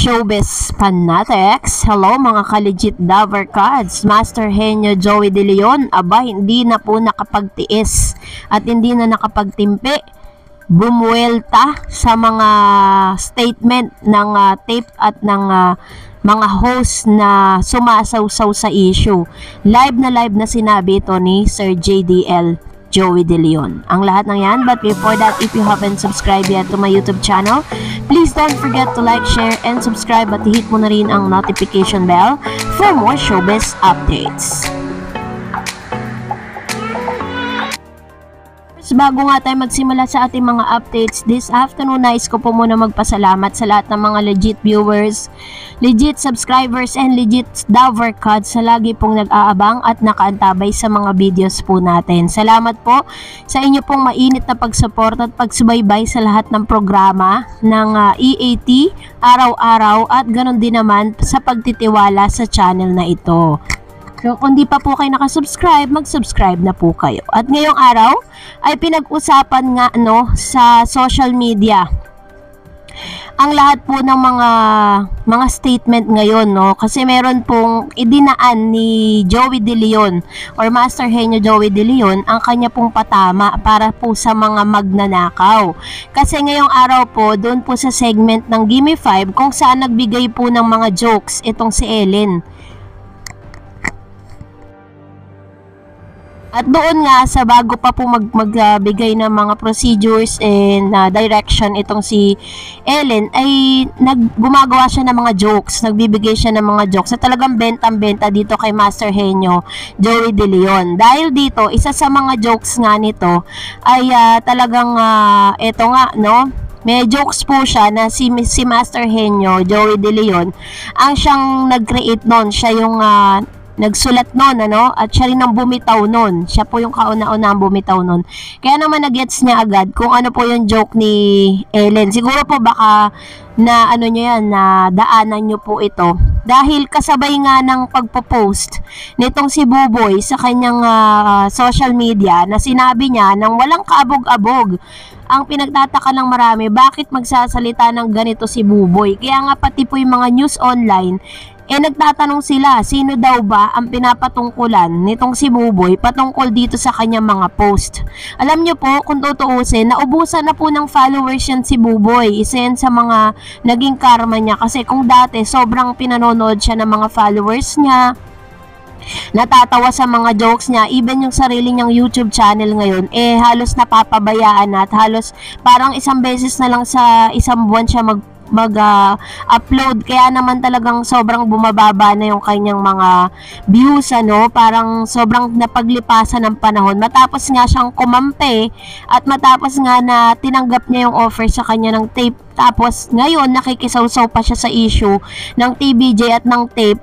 Showbiz Fanatics, hello mga ka-legit Dover Cards, Master Henyo Joey De Leon, aba hindi na po nakapagtiis at hindi na nakapagtimpi, bumuelta sa mga statement ng tape at ng mga host na sumasawsaw sa issue. Live na sinabi ito ni Sir JDL Joey De Leon. Ang lahat ng yan, but before that, if you haven't subscribed yet to my YouTube channel, please don't forget to like, share, and subscribe at hit mo na rin ang notification bell for more showbiz updates. Bago nga tayo magsimula sa ating mga updates this afternoon, nais ko po muna magpasalamat sa lahat ng mga legit viewers, legit subscribers, and legit Dover Cards sa lagi pong nag-aabang at nakaantabay sa mga videos po natin. Salamat po sa inyo pong mainit na pagsupport at pagsubaybay sa lahat ng programa ng EAT araw-araw at ganoon din naman sa pagtitiwala sa channel na ito. So, kung di pa po kayo nakasubscribe, mag-subscribe na po kayo. At ngayong araw ay pinag-usapan nga sa social media ang lahat po ng mga statement ngayon, kasi meron pong idinaan ni Joey De Leon or Master Henyo Joey De Leon ang kanya pong patama para po sa mga magnanakaw. Kasi ngayong araw po, doon po sa segment ng Gimme 5 kung saan nagbigay po ng mga jokes itong si Ellen. At doon nga sa bago pa po magbigay ng mga procedures and direction itong si Ellen ay gumagawa siya ng mga jokes, nagbibigay siya ng mga jokes at talagang bentang-benta dito kay Master Henyo Joey De Leon. Dahil dito, isa sa mga jokes nga nito ay talagang eto nga, may jokes po siya na si Master Henyo Joey De Leon ang siyang nag-create noon, siya yung nagsulat nun, at siya rin ang bumitaw nun. Siya po yung kauna-una ang bumitaw nun. Kaya naman nag-gets niya agad kung ano po yung joke ni Ellen. Siguro po baka na na daanan nyo po ito. Dahil kasabay nga ng pagpo-post nitong si Buboy sa kanyang social media na sinabi niya nang walang kaabog-abog. Ang pinagtataka ng marami, bakit magsasalita ng ganito si Buboy? Kaya nga pati po yung mga news online, nagtatanong sila, sino daw ba ang pinapatungkulan nitong si Buboy patungkol dito sa kanyang mga post. Alam nyo po, kung tutuusin, naubusan na po ng followers yan si Buboy. Isa yan sa mga naging karma niya. Kasi kung dati, sobrang pinanonood siya ng mga followers niya, natatawa sa mga jokes niya, even yung sarili niyang YouTube channel ngayon, halos napapabayaan na at halos parang isang beses na lang sa isang buwan siya mag-upload, kaya naman talagang sobrang bumababa na yung kanyang mga views, parang sobrang napaglipasan ng panahon matapos nga siyang kumampi at matapos nga na tinanggap niya yung offer sa kanya ng tape, tapos ngayon nakikisawsaw pa siya sa issue ng TBJ at ng tape.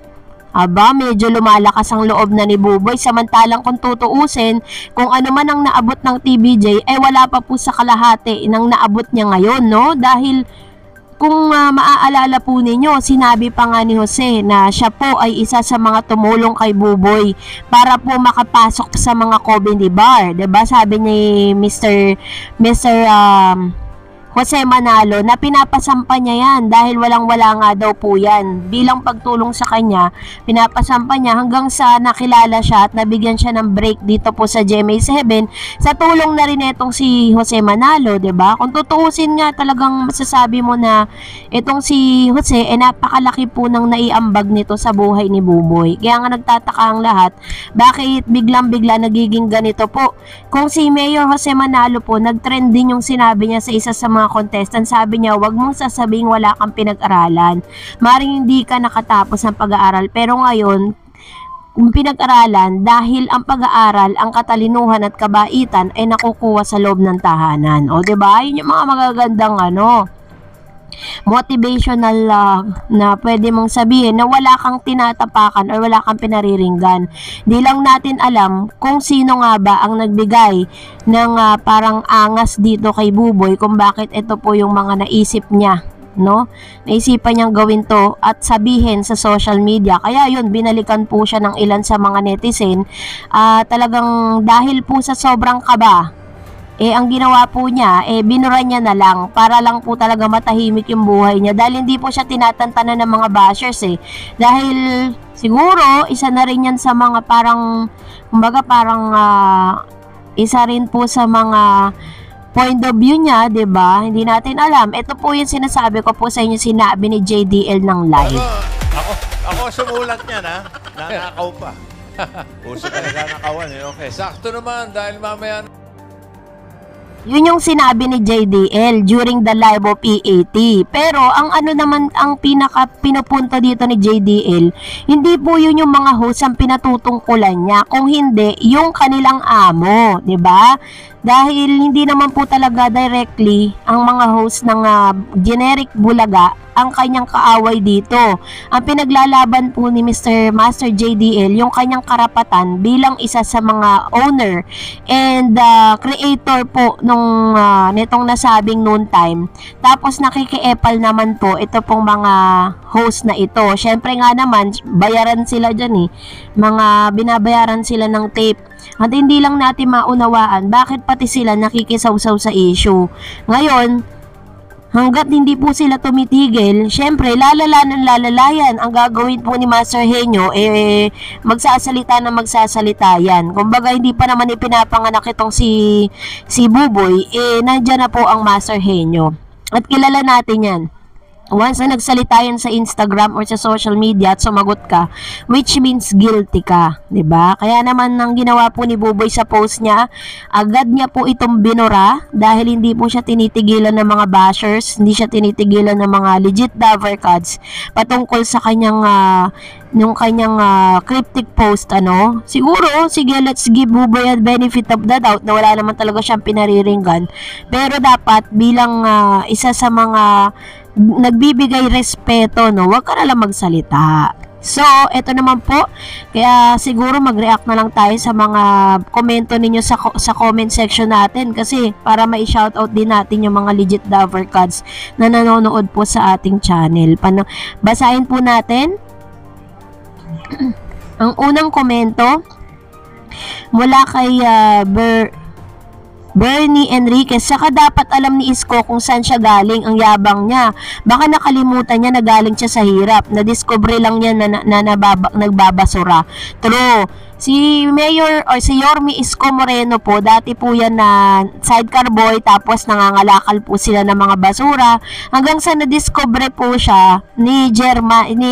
Aba, medyo lumalakas ang loob na ni Buboy, samantalang kung tutuusin, kung ano man ang naabot ng TBJ ay wala pa po sa kalahati ng naabot niya ngayon, dahil kung maaalala po ninyo, sinabi pa nga ni Jose na siya po ay isa sa mga tumulong kay Buboy para po makapasok sa mga comedy bar. 'Di ba? Sabi ni Mr. Jose Manalo na pinapasampa niya yan dahil walang-wala nga daw po yan. Bilang pagtulong sa kanya, pinapasampa niya hanggang sa nakilala siya at nabigyan siya ng break dito po sa GMA7 sa tulong na rin itong si Jose Manalo, 'di ba? Kung tutuusin nga, talagang masasabi mo na itong si Jose napakalaki po ng naiambag nito sa buhay ni Buboy. Kaya nga nagtataka ang lahat, bakit biglang-bigla nagiging ganito po? Kung si Mayor Jose Manalo po, nag-trend din yung sinabi niya sa isa sa mga contestant, sabi niya, wag mong sasabing wala kang pinag-aralan. Maring hindi ka nakatapos ng pag-aaral, pero ngayon, kung pinag-aralan, dahil ang pag-aaral, ang katalinuhan at kabaitan ay nakukuha sa loob ng tahanan. O, diba? Yun yung mga magagandang motivational na pwede mong sabihin na wala kang tinatapakan or wala kang pinariringgan. Di lang natin alam kung sino nga ba ang nagbigay ng parang angas dito kay Buboy, kung bakit ito po yung mga naisip niya, naisipan niyang gawin to at sabihin sa social media. Kaya yun, binalikan po siya ng ilan sa mga netizen, talagang dahil po sa sobrang kaba ang ginawa po niya, binura niya na lang para lang po talaga matahimik yung buhay niya dahil hindi po siya tinatantanan ng mga bashers Dahil siguro, isa na rin yan sa mga parang, kumbaga parang isa rin po sa mga point of view niya, 'di ba? Hindi natin alam. Ito po yung sinasabi ko po sa inyo, sinabi ni JDL ng live. Ako sumulat niyan nanakaw pa. Puso talaga nakawan okay. Sakto naman dahil mamaya Yun yung sinabi ni JDL during the live of PAT. Pero ang ano naman ang pinupunto dito ni JDL, hindi po yun yung mga host ang pinatutungkulan niya, kung hindi yung kanilang amo, 'di ba? Dahil hindi naman po talaga directly ang mga host ng generic Bulaga ang kanyang kaaway dito. Ang pinaglalaban po ni Mr. Master JDL yung kanyang karapatan bilang isa sa mga owner and creator po nung nitong nasabing noon time. Tapos nakikiepal naman po ito pong mga host na ito. Syempre nga naman, bayaran sila dyan Mga binabayaran sila ng tape. At hindi lang natin maunawaan bakit pati sila nakikisawsaw sa issue. Ngayon, hanggat hindi po sila tumitigil, syempre lalalayan. Ang gagawin po ni Master Henyo, magsasalita na magsasalita yan. Kumbaga hindi pa naman ipinapanganak itong si Buboy, nandyan na po ang Master Henyo. At kilala natin yan. Once na nagsalita yan sa Instagram or sa social media at sumagot ka, which means guilty ka, 'di ba? Kaya naman ang ginawa po ni Buboy sa post niya, agad niya po itong binura dahil hindi po siya tinitigilan ng mga bashers, hindi siya tinitigilan ng mga legit Davercads patungkol sa kanyang yung kanyang cryptic post siguro sige, let's give Buboy a benefit of the doubt na wala naman talaga siyang pinariringgan, pero dapat bilang isa sa mga nagbibigay respeto, wag ka na lang magsalita. So, ito naman po, kaya siguro mag-react na lang tayo sa mga komento ninyo sa comment section natin kasi para ma-shoutout din natin yung mga legit Davercads na nanonood po sa ating channel. Basahin po natin ang unang komento mula kay Bernie Enriquez. Saka dapat alam ni Isko kung saan siya galing, ang yabang niya. Baka nakalimutan niya na galing siya sa hirap. Na-discover lang niya na nagbabasura. True. Si Mayor or si Yorme Isko Moreno po, dati po yan na sidecar boy, tapos nangangalakal po sila ng mga basura hanggang sa na-discover po siya ni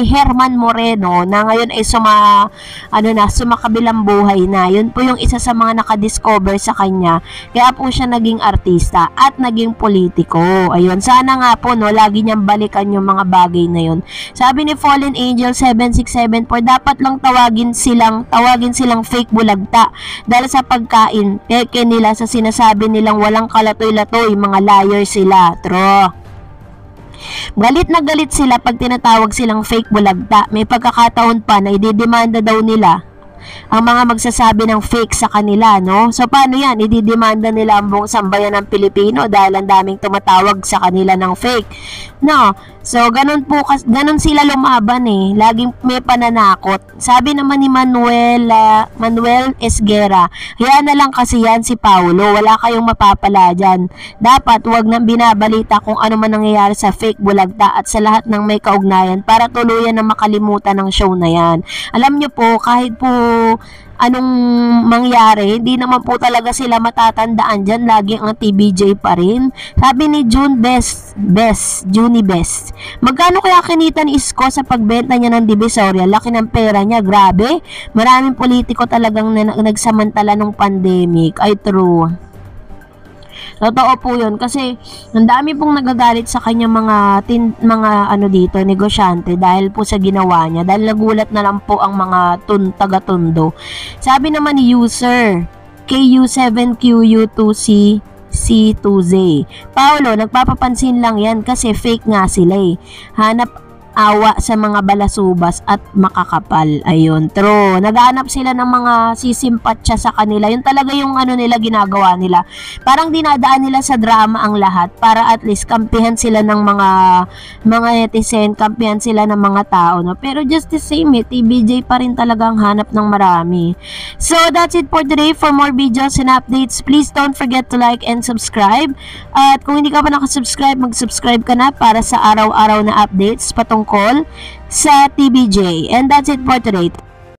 Herman Moreno na ngayon ay sumakabilang buhay na. Yun po yung isa sa mga nakadiscover sa kanya. Kaya po siya naging artista at naging politiko. Ayun, sana nga po lagi niyang balikan yung mga bagay na yun. Sabi ni Fallen Angel 767 po, dapat lang tawagin silang fake bulagta dahil sa pagkain peke nila sa sinasabi nilang walang kalatoy-latoy, mga liar sila. True. Galit na galit sila pag tinatawag silang fake bulagta. May pagkakataon pa na ididemanda daw nila ang mga magsasabi ng fake sa kanila, So, paano yan? Ididemanda nila ang buong sambayan ng Pilipino dahil ang daming tumatawag sa kanila ng fake, So, ganun sila lumaban Laging may pananakot. Sabi naman ni Manuel Esguera, hayaan na lang kasi yan si Paulo. Wala kayong mapapala dyan. Dapat wag nang binabalita kung ano man nangyayari sa fake bulagta at sa lahat ng may kaugnayan para tuluyan na makalimutan ng show na yan. Alam nyo po, kahit po anong mangyari, hindi naman po talaga sila matatandaan dyan. Lagi ang TBJ pa rin. Sabi ni Juni Best, magkano kaya kinita ni Isko sa pagbenta niya ng Divisoria? Laki ng pera niya, grabe. Maraming politiko talagang nagsamantala nung pandemic. Ay, true. Totoo po yun kasi ang dami pong nagagalit sa kanya mga negosyante dahil po sa ginawa niya, dahil nagulat na lang po ang mga taga-tundo. Sabi naman ni user KU7QU2C C2Z, Paulo, nagpapapansin lang yan kasi fake nga sila Hanap awa sa mga balasubas at makakapal. Ayun, true. Naghahanap sila ng mga sisimpatya sa kanila. Yun talaga yung ano nila ginagawa nila. Parang dinadaan nila sa drama ang lahat para at least kampihan sila ng mga netizen, kampihan sila ng mga tao, no? Pero just the same, TBJ pa rin talaga ang hanap ng marami. So, that's it for today. For more videos and updates, please don't forget to like and subscribe. At kung hindi ka pa nakasubscribe, mag-subscribe ka na para sa araw-araw na updates patungkol sa TBJ. And that's it for today.